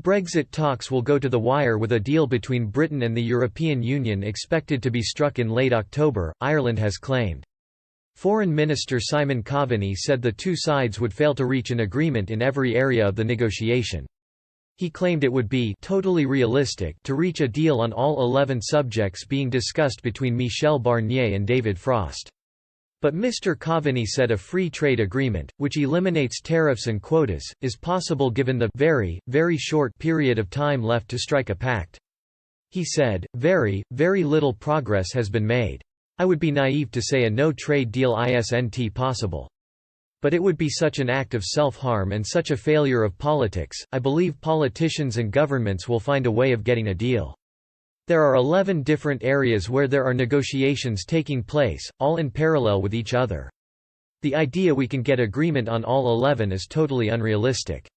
Brexit talks will go to the wire with a deal between Britain and the European Union expected to be struck in late October, Ireland has claimed. Foreign Minister Simon Coveney said the two sides would fail to reach an agreement in every area of the negotiation. He claimed it would be totally realistic to reach a deal on all 11 subjects being discussed between Michel Barnier and David Frost. But Mr. Coveney said a free trade agreement, which eliminates tariffs and quotas, is possible given the very short period of time left to strike a pact. He said, very little progress has been made. I would be naive to say a no-trade deal isn't possible. But it would be such an act of self-harm and such a failure of politics. I believe politicians and governments will find a way of getting a deal. There are 11 different areas where there are negotiations taking place, all in parallel with each other. The idea we can get agreement on all 11 is totally unrealistic.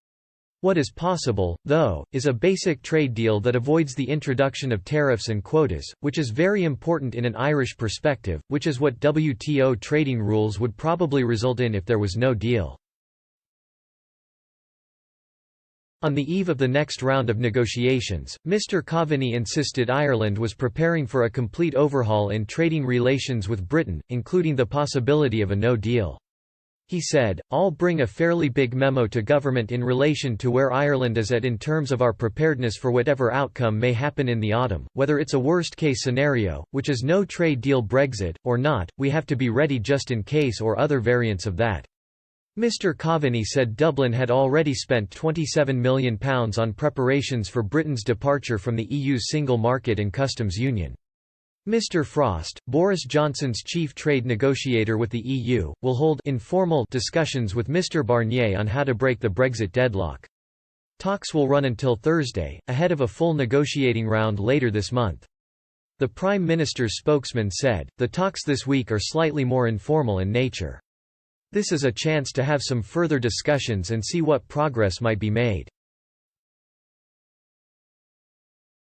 What is possible, though, is a basic trade deal that avoids the introduction of tariffs and quotas, which is very important in an Irish perspective, which is what WTO trading rules would probably result in if there was no deal. On the eve of the next round of negotiations, Mr. Coveney insisted Ireland was preparing for a complete overhaul in trading relations with Britain, including the possibility of a no deal. He said, "I'll bring a fairly big memo to government in relation to where Ireland is at in terms of our preparedness for whatever outcome may happen in the autumn, whether it's a worst-case scenario, which is no trade deal Brexit, or not, we have to be ready just in case or other variants of that." Mr. Coveney said Dublin had already spent £27 million on preparations for Britain's departure from the EU's single market and customs union. Mr. Frost, Boris Johnson's chief trade negotiator with the EU, will hold informal discussions with Mr. Barnier on how to break the Brexit deadlock. Talks will run until Thursday, ahead of a full negotiating round later this month. The Prime Minister's spokesman said, "The talks this week are slightly more informal in nature. This is a chance to have some further discussions and see what progress might be made."